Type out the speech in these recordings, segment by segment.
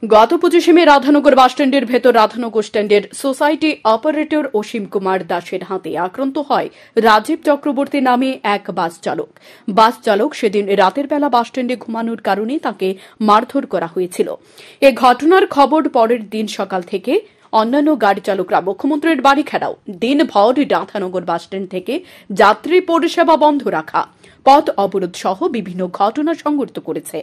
গত 25শে মে রাধানগর বাসস্ট্যান্ডের ভেতর রাধানগর স্ট্যান্ডের সোসাইটি অপারেটর অসীম কুমার দাসের হাতে আক্রান্ত হয় রাজীব চক্রবর্তী নামে এক বাস চালক সেদিন রাতের বেলা বাসস্ট্যান্ডে ঘুমানোর কারণে তাকে মারধর করা হয়েছিল। এ ঘটনার খবর পরের দিন সকাল থেকে অন্যান্য গাড়ি চালকরা মুখ্যমন্ত্রীর বাড়ি ঘেরাও, দিনভর রাধানগর বাসস্ট্যান্ড থেকে যাত্রী পরিষেবা বন্ধ রাখা, পথ অবরোধ সহ বিভিন্ন ঘটনা সংঘটিত করেছে।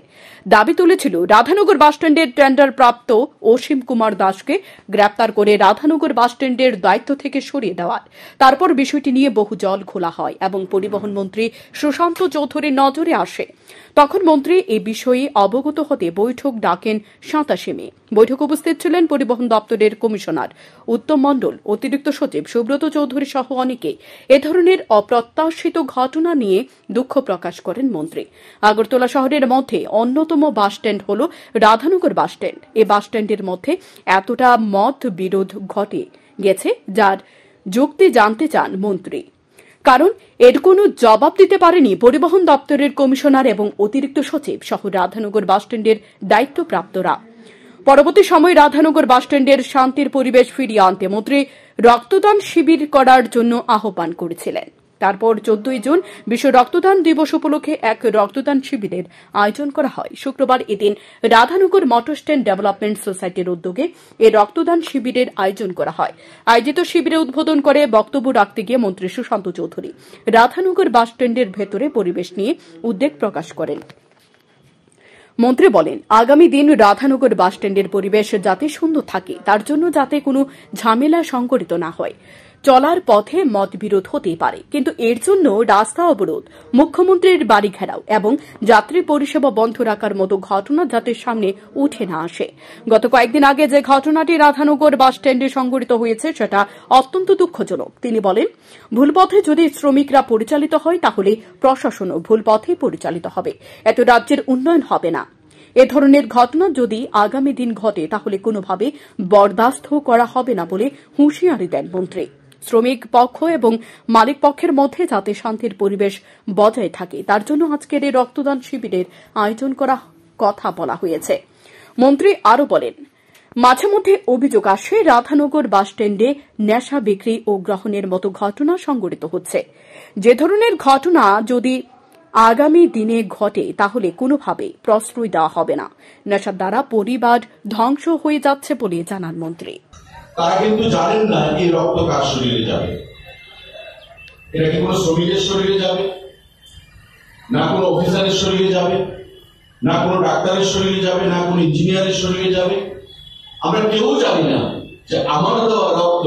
দাবি তুলেছিল রাধানগর বাসস্ট্যান্ডের টেন্ডারপ্রাপ্ত অসীম কুমার দাসকে গ্রেপ্তার করে রাধানগর বাসস্ট্যান্ডের দায়িত্ব থেকে সরিয়ে দেওয়ার। তারপর বিষয়টি নিয়ে বহু জল খোলা হয় এবং পরিবহন মন্ত্রী সুশান্ত চৌধুরীর নজরে আসে। তখন মন্ত্রী এ বিষয়ে অবগত হতে বৈঠক ডাকেন 27 মে। বৈঠকে উপস্থিত ছিলেন পরিবহন দপ্তরের কমিশনার উত্তম মণ্ডল, অতিরিক্ত সচিব সুব্রত চৌধুরী সহ অনেকে। এ ধরনের অপ্রত্যাশিত ঘটনা নিয়ে দুঃখ প্রকাশ করেন মন্ত্রী। আগরতলা শহরের মধ্যে অন্যতম বাসস্ট্যান্ড হল রাধানগর বাসস্ট্যান্ড। এই বাসস্ট্যান্ডের মধ্যে এতটা মত বিরোধ ঘটে গেছে যার যুক্তি জানতে চান মন্ত্রী, কারণ এর কোনো জবাব দিতে পারেনি পরিবহন দপ্তরের কমিশনার এবং অতিরিক্ত সচিব সহ রাধানগর বাসস্ট্যান্ডের দায়িত্বপ্রাপ্তরা। পরবর্তী সময় রাধানগর বাসস্ট্যান্ডের শান্তির পরিবেশ ফিরিয়ে আনতে মন্ত্রী রক্তদান শিবির করার জন্য আহ্বান করেছিলেন। তারপর 14 জুন বিশ্ব রক্তদান দিবস উপলক্ষে এক রক্তদান শিবিরের আয়োজন করা হয়। শুক্রবার এদিন রাধানগর মোটর স্ট্যান্ড ডেভেলপমেন্ট সোসাইটির উদ্যোগে এই রক্তদান শিবিরের আয়োজন করা হয়। আয়োজিত শিবিরে উদ্বোধন করে বক্তব্য রাখতে গিয়ে মন্ত্রী সুশান্ত চৌধুরী রাধানগর বাসস্ট্যান্ডের ভেতরে পরিবেশ নিয়ে উদ্বেগ প্রকাশ করেন। মন্ত্রী বলেন, আগামী দিন রাধানগর বাসস্ট্যান্ডের পরিবেশ যাতে সুন্দর থাকে, তার জন্য যাতে কোনো ঝামেলা সংঘটিত না হয়। চলার পথে মতবিরোধ হতে পারে, কিন্তু এর জন্য রাস্তা অবরোধ, মুখ্যমন্ত্রীর বাড়ি ঘেরাও এবং যাত্রী পরিষেবা বন্ধ রাখার মতো ঘটনা যাতে সামনে উঠে না আসে। গত কয়েকদিন আগে যে ঘটনাটি রাধানগর বাসস্ট্যান্ডে সংঘটিত হয়েছে সেটা অত্যন্ত দুঃখজনক। তিনি বলেন, ভুল পথে যদি শ্রমিকরা পরিচালিত হয় তাহলে প্রশাসনও ভুল পথে পরিচালিত হবে, এত রাজ্যের উন্নয়ন হবে না। এ ধরনের ঘটনা যদি আগামী দিন ঘটে তাহলে কোনোভাবে বরদাস্ত করা হবে না বলে হুঁশিয়ারি দেন মন্ত্রী। শ্রমিক পক্ষ এবং মালিক পক্ষের মধ্যে যাতে শান্তির পরিবেশ বজায় থাকে তার জন্য আজকের এই রক্তদান শিবিরের আয়োজন করার কথা বলা হয়েছে। মন্ত্রী আরও বলেন, মাঝে মধ্যে অভিযোগ আসে রাধানগর বাসস্ট্যান্ডে নেশা বিক্রি ও গ্রহণের মতো ঘটনা সংঘটিত হচ্ছে। যে ধরনের ঘটনা যদি আগামী দিনে ঘটে তাহলে কোনোভাবে প্রশ্রয় দেওয়া হবে না। নেশার দ্বারা পরিবার ধ্বংস হয়ে যাচ্ছে বলে জানান মন্ত্রী। তারা কিন্তু জানেন না এই রক্ত কার শরীরে যাবে। এটা কি কোনো শ্রমিকের শরীরে যাবে, না কোনো অফিসারের শরীরে যাবে, না কোনো ডাক্তারের শরীরে যাবে, না কোনো ইঞ্জিনিয়ারের শরীরে যাবে। আমরা কেউ জানি না যে আমার দেওয়া রক্ত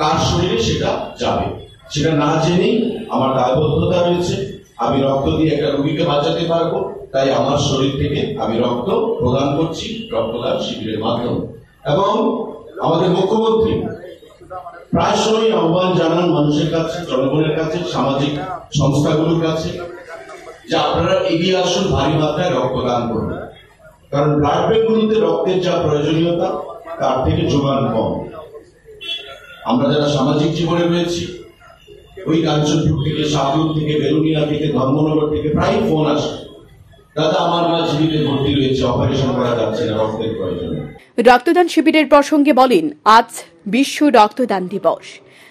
কার শরীরে সেটা যাবে। সেটা না জেনেই আমার দায়বদ্ধতা রয়েছে। আমি রক্ত দিয়ে একটা রোগীকে বাঁচাতে পারবো, তাই আমার শরীর থেকে আমি রক্ত প্রদান করছি রক্তদান শিবিরের মাধ্যমে। এবং আমাদের মুখ্যমন্ত্রী প্রায় সময় আহ্বান জানান মানুষের কাছে, জনগণের কাছে, সামাজিক সংস্থাগুলোর কাছে যে আপনারা এগিয়ে আসুন, ভারী মাত্রায় রক্তদান করুন। কারণ ব্লাড ব্যাংকগুলোতে রক্তের যা প্রয়োজনীয়তা তার থেকে যোগান কম। আমরা যারা সামাজিক জীবনে রয়েছি, ওই কাঞ্চনপুর থেকে, শাহরুখ থেকে, বেলুনিয়া থেকে, ধর্মনগর থেকে প্রায় ফোন আসে, দাদা আমার মা জীবিতে ভর্তি রয়েছে, অপারেশন করা যাচ্ছে না, রক্তের প্রয়োজন। রক্তদান শিবিরের প্রসঙ্গে বলেন, আজ বিশ্ব রক্তদান দিবস।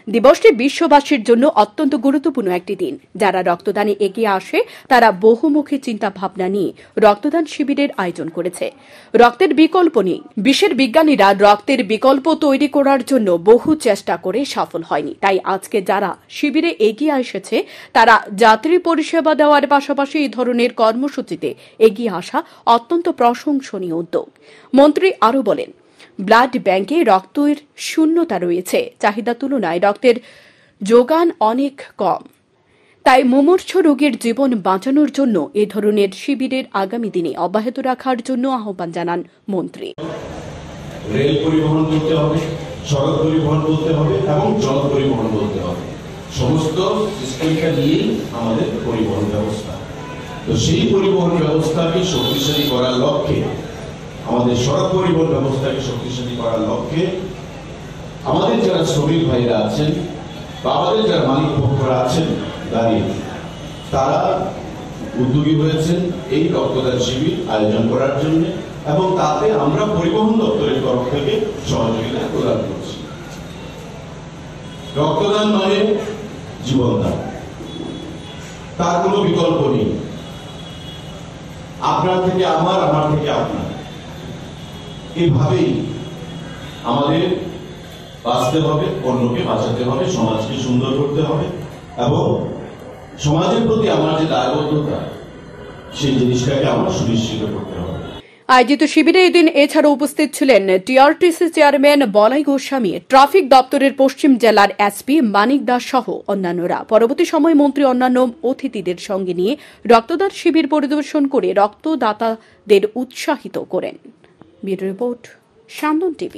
দিবসটি বিশ্ববাসীর জন্য অত্যন্ত গুরুত্বপূর্ণ একটি দিন। যারা রক্তদানে এগিয়ে আসে তারা বহুমুখী চিন্তা ভাবনা নিয়ে রক্তদান শিবিরের আয়োজন করেছে। রক্তের বিকল্প নেই। বিশ্বের বিজ্ঞানীরা রক্তের বিকল্প তৈরি করার জন্য বহু চেষ্টা করে সফল হয়নি। তাই আজকে যারা শিবিরে এগিয়ে এসেছে তারা যাত্রী পরিষেবা দেওয়ার পাশাপাশি এই ধরনের কর্মসূচিতে এগিয়ে আসা অত্যন্ত প্রশংসনীয় উদ্যোগ। মন্ত্রী আরও বলেন, ব্লাড ব্যাংকে রক্তের শূন্যতা রয়েছে, চাহিদা তুলনায় রক্তের যোগান অনেক কম। তাই মুমূর্ষু রোগীর জীবন বাঁচানোর জন্য এ ধরনের শিবিরের আগামী দিনে অব্যাহত রাখার জন্য আহ্বান জানান মন্ত্রী। রেল পরিবহন করতে হবে, সড়ক পরিবহন করতে হবে এবং জল পরিবহন করতে হবে। সমস্ত সিস্টেমটা নিয়েই আমাদের পরিবহন ব্যবস্থা। তো সেই পরিবহন ব্যবস্থাকে শক্তিশালী করার লক্ষ্যে, আমাদের সড়ক পরিবহন ব্যবস্থাকে শক্তিশালী করার লক্ষ্যে আমাদের যারা শ্রমিক ভাইরা আছেন বা আমাদের যারা মালিক পক্ষরা আছেন দাঁড়িয়ে, তারা উদ্যোগী হয়েছেন এই রক্তদান শিবির আয়োজন করার জন্য। এবং তাতে আমরা পরিবহন দপ্তরের তরফ থেকে সহযোগিতা প্রদান করছি। রক্তদান মানে জীবনদান, তার কোনো বিকল্প নেই। আপনার থেকে আমার থেকে আপনার, এইভাবেই আমাদের বাঁচতে হবে, অন্যকে বাঁচাতে হবে, সমাজকে সুন্দর করতে হবে এবং সমাজের প্রতি আমার যে দায়বদ্ধতা সেই জিনিসটাকে আমরা সুনিশ্চিত করতে হবে। আয়োজিত শিবিরে এদিন এছাড়া উপস্থিত ছিলেন টিআরটিসি চেয়ারম্যান বলাই গোস্বামী, ট্রাফিক দপ্তরের পশ্চিম জেলার এসপি মানিক দাস সহ অন্যান্যরা। পরবর্তী সময়ে মন্ত্রী অন্যান্য অতিথিদের সঙ্গে নিয়ে রক্তদান শিবির পরিদর্শন করে রক্তদাতাদের উৎসাহিত করেন। Bureau report, Sandhan TV.